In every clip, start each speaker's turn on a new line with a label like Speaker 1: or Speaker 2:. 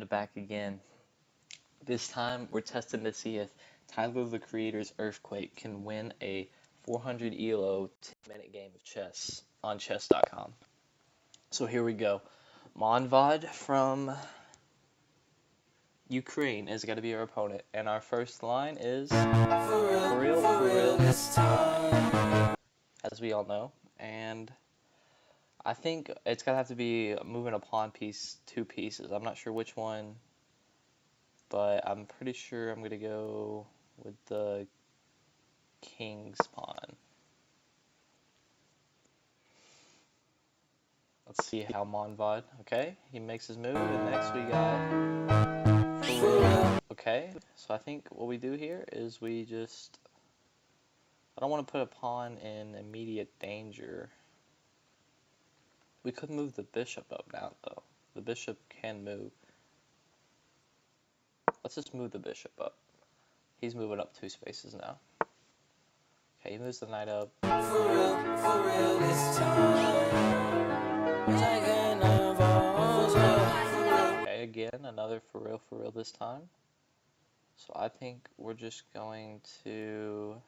Speaker 1: back again. This time we're testing to see if Tyler the Creator's Earfquake can win a 400 ELO 10-minute game of chess on chess.com. So here we go. Monvod from Ukraine is going to be our opponent, and our first line is for real this time, as we all know. And I think it's going to have to be moving a pawn piece 2 pieces. I'm not sure which one, but I'm pretty sure I'm going to go with the king's pawn. Let's see how Monvod, okay, he makes his move, and next we got, okay, so I think what we do here is we just, I don't want to put a pawn in immediate danger. We could move the bishop up now, though. The bishop can move. Let's just move the bishop up. He's moving up 2 spaces now. Okay, he moves the knight up. For real this time. Okay, again, another for real this time. So I think we're just going to...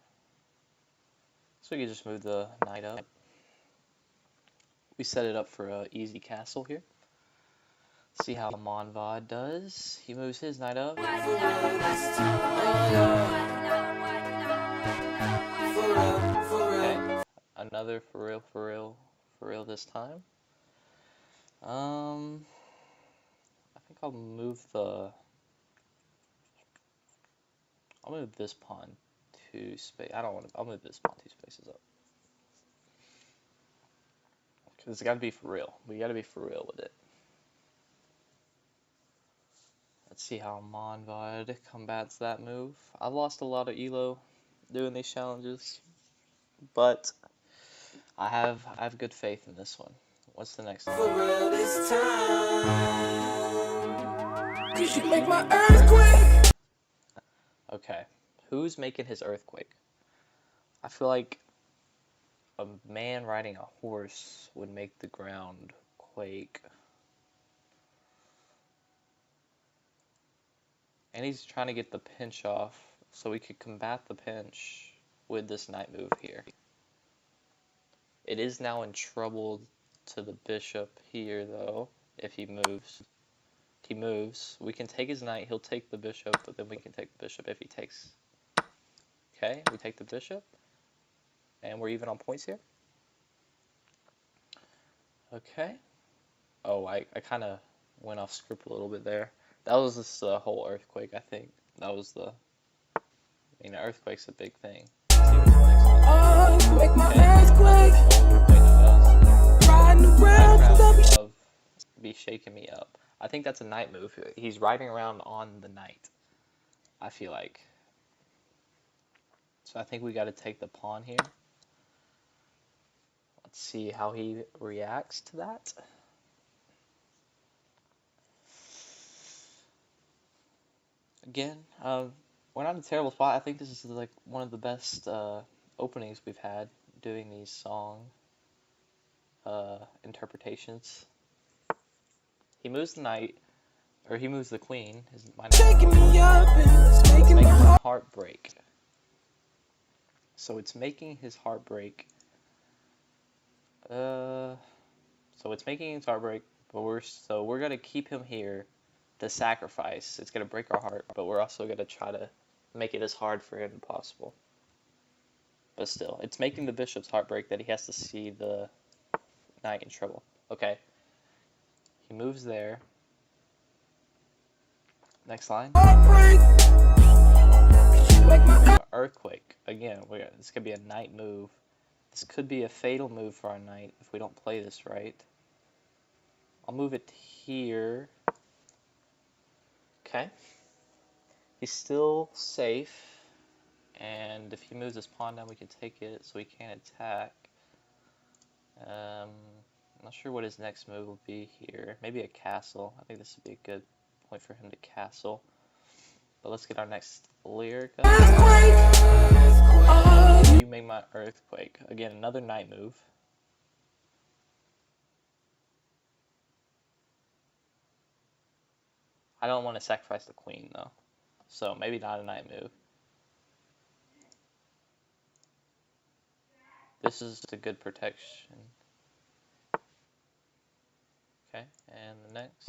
Speaker 1: So we can just move the knight up. We set it up for an easy castle here. See how Monvod does. He moves his knight up. Okay. Another for real this time. I think I'll move this pawn 2 space. I'll move this pawn 2 spaces up. Because it's got to be for real. We got to be for real with it. Let's see how Monvod combats that move. I've lost a lot of ELO doing these challenges, but I have good faith in this one. What's the next one? For real this time. 'Cause you make my earthquake. Okay, who's making his earthquake? I feel like a man riding a horse would make the ground quake. And he's trying to get the pinch off, so we could combat the pinch with this knight move here. It is now in trouble to the bishop here, though, if he moves. If he moves, we can take his knight, he'll take the bishop, but then we can take the bishop if he takes. Okay, we take the bishop, and we're even on points here. Okay. Oh, I kind of went off script a little bit there. That was just the whole earthquake, I think. That was the... I mean, the earthquake's a big thing. Make my earthquake. Riding around, be shaking me up. I think that's a knight move. He's riding around on the knight, I feel like. So I think we got to take the pawn here. Let's see how he reacts to that. Again, we're not in a terrible spot. I think this is like one of the best openings we've had doing these song interpretations. He moves the knight, or he moves the queen. My making my heart break. So it's making his heart break. So it's making his heart break, but we're gonna keep him here. The sacrifice, it's going to break our heart, but we're also going to try to make it as hard for him as possible. But still, it's making the bishop's heart break that he has to see the knight in trouble. Okay. He moves there. Next line. Earthquake. Again, this could be a knight move. This could be a fatal move for our knight if we don't play this right. I'll move it here. Okay, he's still safe, and if he moves his pawn down, we can take it, so he can't attack. I'm not sure what his next move will be here. Maybe a castle. I think this would be a good point for him to castle. But let's get our next lyric up. You make my earthquake. Again, another knight move. I don't want to sacrifice the queen, though. So maybe not a knight move. This is the good protection. Okay, and the next.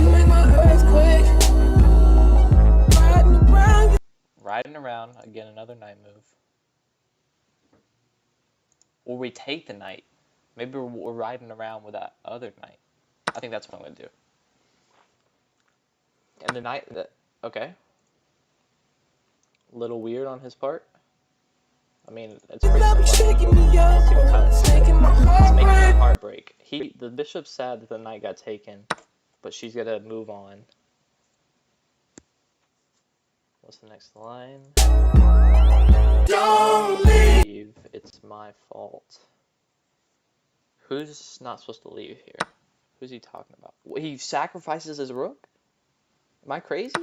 Speaker 1: Riding around, again, another knight move. Or we take the knight. Maybe we're riding around with that other knight. I think that's what I'm going to do. And the knight, okay. A little weird on his part. I mean, it's pretty simple. It's making my heart break. The bishop's sad that the knight got taken, but she's got to move on. What's the next line? Don't leave. It's my fault. Who's not supposed to leave here? Who's he talking about? He sacrifices his rook? Am I crazy?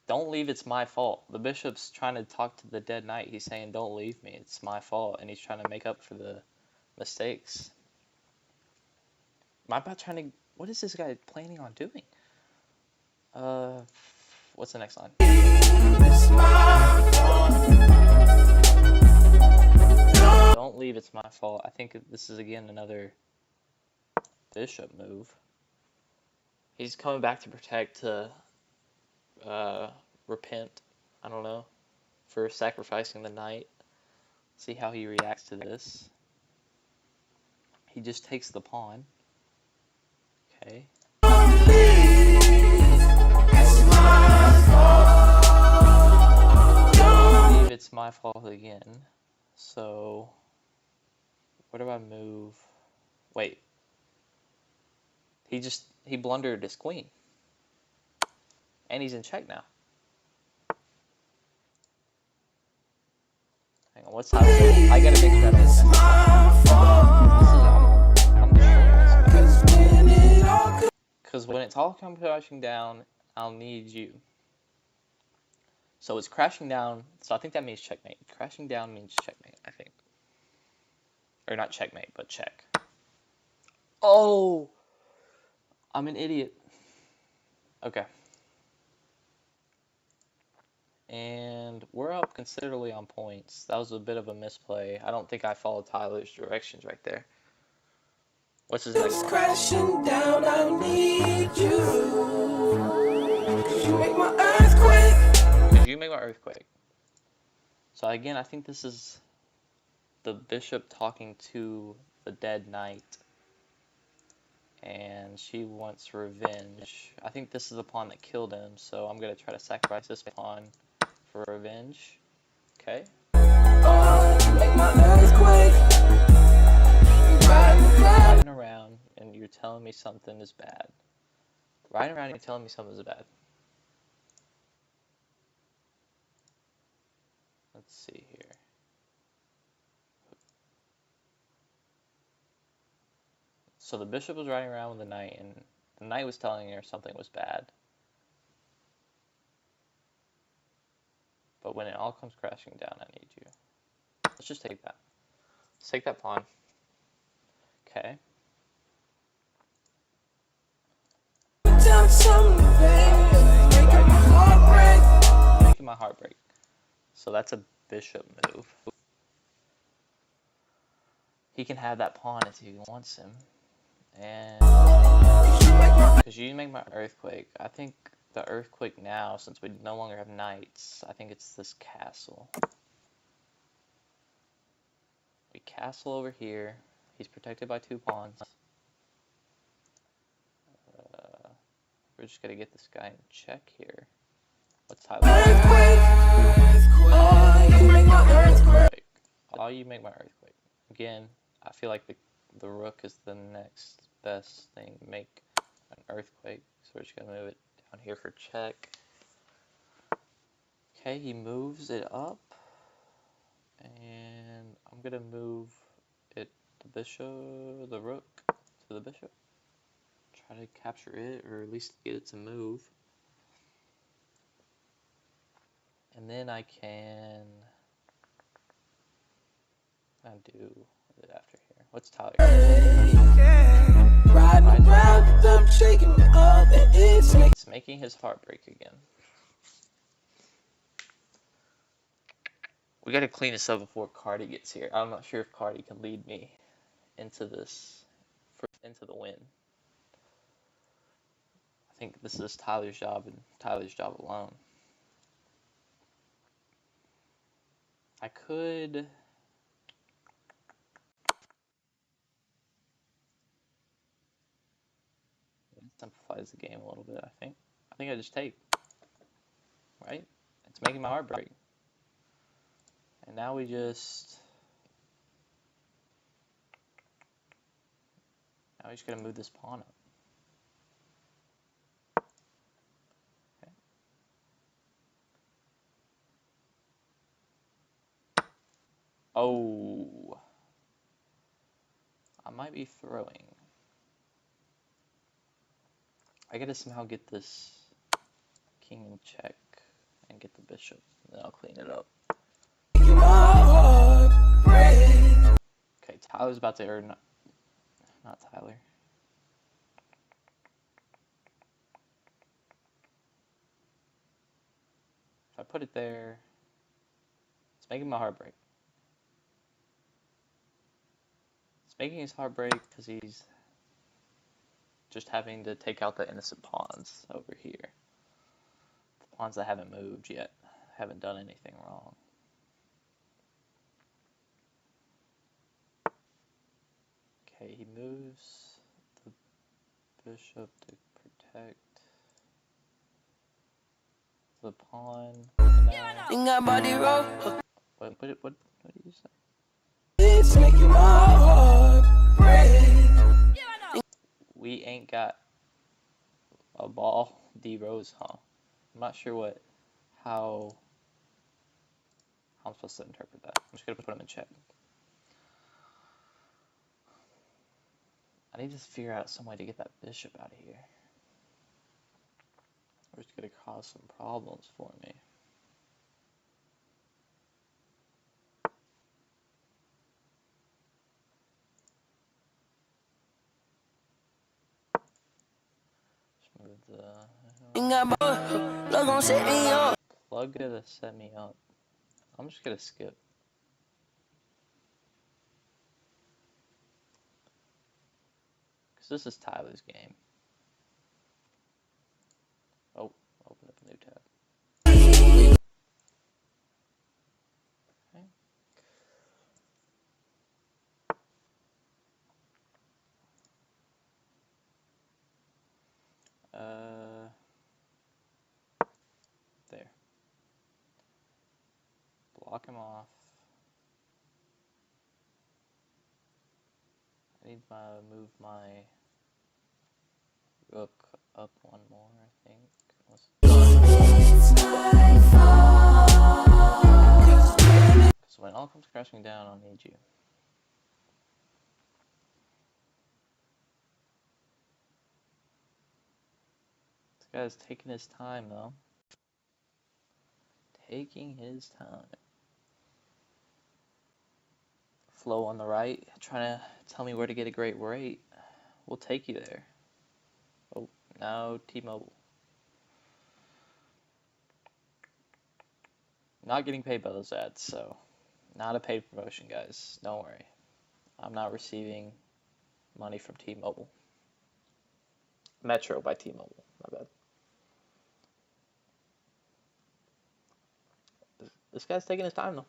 Speaker 1: Don't leave, it's my fault. The bishop's trying to talk to the dead knight. He's saying, don't leave me, it's my fault. And he's trying to make up for the mistakes. Am I about trying to... What is this guy planning on doing? What's the next line? Don't leave, it's my fault. I think this is, again, another bishop move. He's coming back to protect, to repent, I don't know, for sacrificing the knight. See how he reacts to this. He just takes the pawn. Okay. I believe it's my fault again. So, where do I move? Wait. He blundered his queen. And he's in check now. Hang on, what's happening? I gotta make that I'm destroying this guy. Because when it's all come crashing down, I'll need you. So it's crashing down, so I think that means checkmate. Crashing down means checkmate, I think. Or not checkmate, but check. Oh! I'm an idiot. Okay. And we're up considerably on points. That was a bit of a misplay. I don't think I followed Tyler's directions right there. What's his next one? Crashing down, I need you. 'Cause you make my earthquake. 'Cause you make my earthquake. So again, I think this is the bishop talking to the dead knight. And she wants revenge. I think this is the pawn that killed him, so I'm going to try to sacrifice this pawn for revenge. Okay. Riding around and you're telling me something is bad. Riding around and you're telling me something is bad. Let's see here. So the bishop was riding around with the knight, and the knight was telling her something was bad. But when it all comes crashing down, I need you. Let's just take that. Let's take that pawn. Okay. Making my heart break. So that's a bishop move. He can have that pawn if he wants him. And because you make my earthquake, I think the earthquake now, since we no longer have knights, I think it's this castle. We castle over here. He's protected by 2 pawns. We're just gonna get this guy in check here. What's Tyler? Earthquake. Oh, you make my earthquake. Again, I feel like the rook is the next best thing to make an earthquake. So we're just gonna move it down here for check. Okay, he moves it up. And I'm gonna move it, the rook to the bishop. Try to capture it, or at least get it to move. And then I can do it after here. What's Tyler? Riding around, I'm shaking me up, and it's making his heart break again. We gotta clean this up before Cardi gets here. I'm not sure if Cardi can lead me into this, into the win. I think this is Tyler's job and Tyler's job alone. I could... It simplifies the game a little bit, I think. I think I just take. Right? It's making my heart break. And now we just... Now we just gotta move this pawn up. Okay. Oh. I might be throwing. I gotta somehow get this king in check and get the bishop, and then I'll clean it up. Okay, Tyler's about to, or not Tyler. If I put it there, it's making my heart break. It's making his heart break because he's just having to take out the innocent pawns over here. The pawns that haven't moved yet, haven't done anything wrong. Okay, he moves the bishop to protect the pawn. What did you say? It's making my heart break. We ain't got a ball, D Rose, huh? I'm not sure how I'm supposed to interpret that. I'm just gonna put him in check. I need to figure out some way to get that bishop out of here. Or it's gonna cause some problems for me. Just move the plug to set me up. I'm just gonna skip. Because this is Tyler's game. Oh, open up a new tab. Okay. There. Block him off. I need to move my rook up one more, I think. Because when it all comes crashing down, I'll need you. This guy's taking his time, though. Taking his time. Flow on the right, trying to tell me where to get a great rate. We'll take you there. Oh, now T-Mobile. Not getting paid by those ads, so not a paid promotion, guys. Don't worry. I'm not receiving money from T-Mobile. Metro by T-Mobile, my bad. This guy's taking his time, though.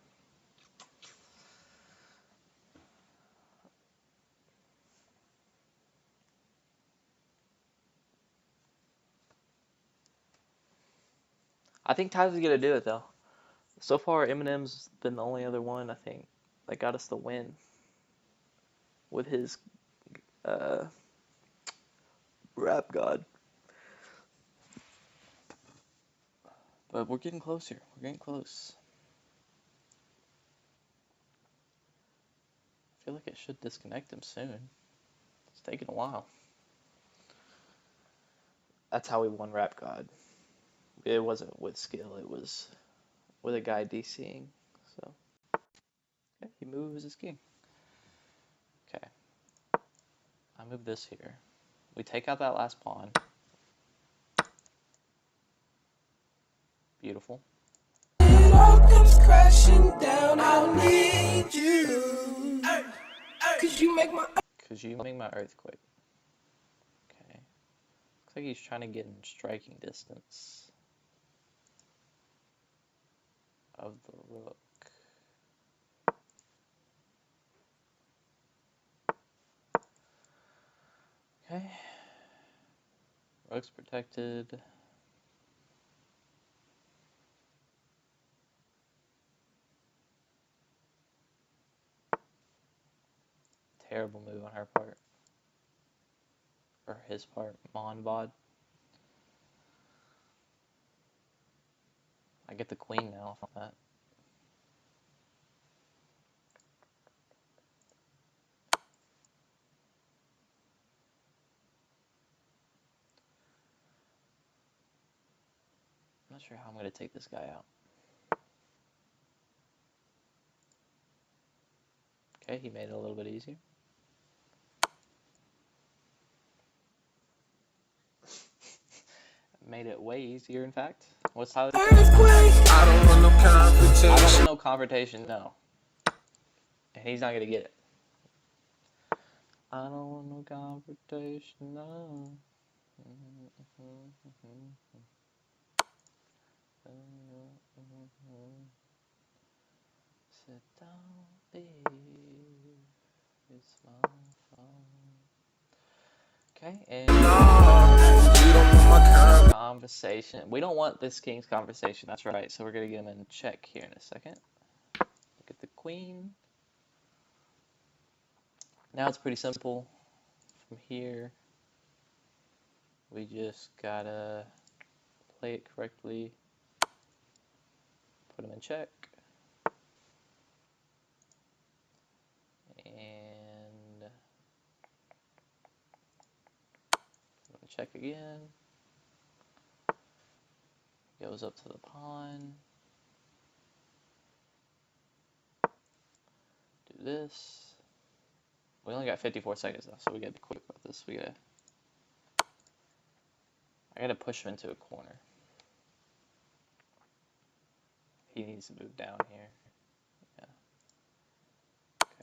Speaker 1: I think Tyler's gonna do it, though. So far, Eminem's been the only other one, I think, that got us the win with his rap god. But we're getting close here. We're getting close. I feel like it should disconnect him soon. It's taking a while. That's how we won Rap God. It wasn't with skill, it was with a guy DCing. So, okay, he moves his king. Okay. I move this here. We take out that last pawn. Beautiful.
Speaker 2: Comes crashing down, I'll need you. Cause you make my
Speaker 1: earthquake. Okay. Looks like he's trying to get in striking distance of the rook. Okay. Rook's protected. Terrible move on her part. Or his part. Monvod. I get the queen now off that. I'm not sure how I'm going to take this guy out. Okay, he made it a little bit easier. Made it way easier, in fact. What's Tyler saying?
Speaker 2: I don't want no confrontation.
Speaker 1: I don't want no confrontation, no. And he's not going to get it. I don't want no confrontation, no. Sit down, leave. It's my phone. Okay, and conversation. We don't want this king's conversation. That's right. So we're gonna get him in check here in a second. Look at the queen. Now it's pretty simple. From here, we just gotta play it correctly. Put him in check. And put him in check again. Goes up to the pawn. Do this. We only got 54 seconds though, so we gotta be quick about this. I gotta push him into a corner. He needs to move down here. Yeah.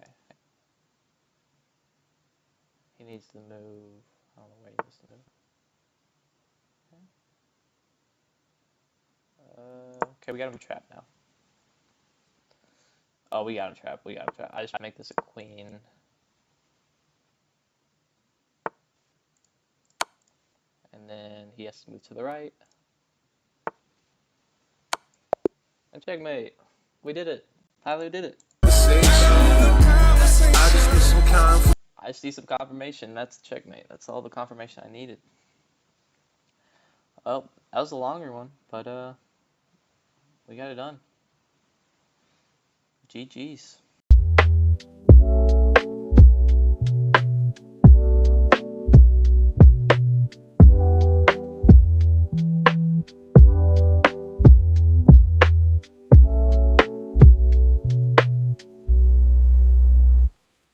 Speaker 1: Okay. He needs to move. I don't know where he needs to move. Okay, we got him a trap now. Oh, we got him trap. I just make this a queen. And then he has to move to the right. And checkmate. We did it. Tyler did it. I just need some confirmation. That's checkmate. That's all the confirmation I needed. Oh, that was a longer one, but we got it done. GG's.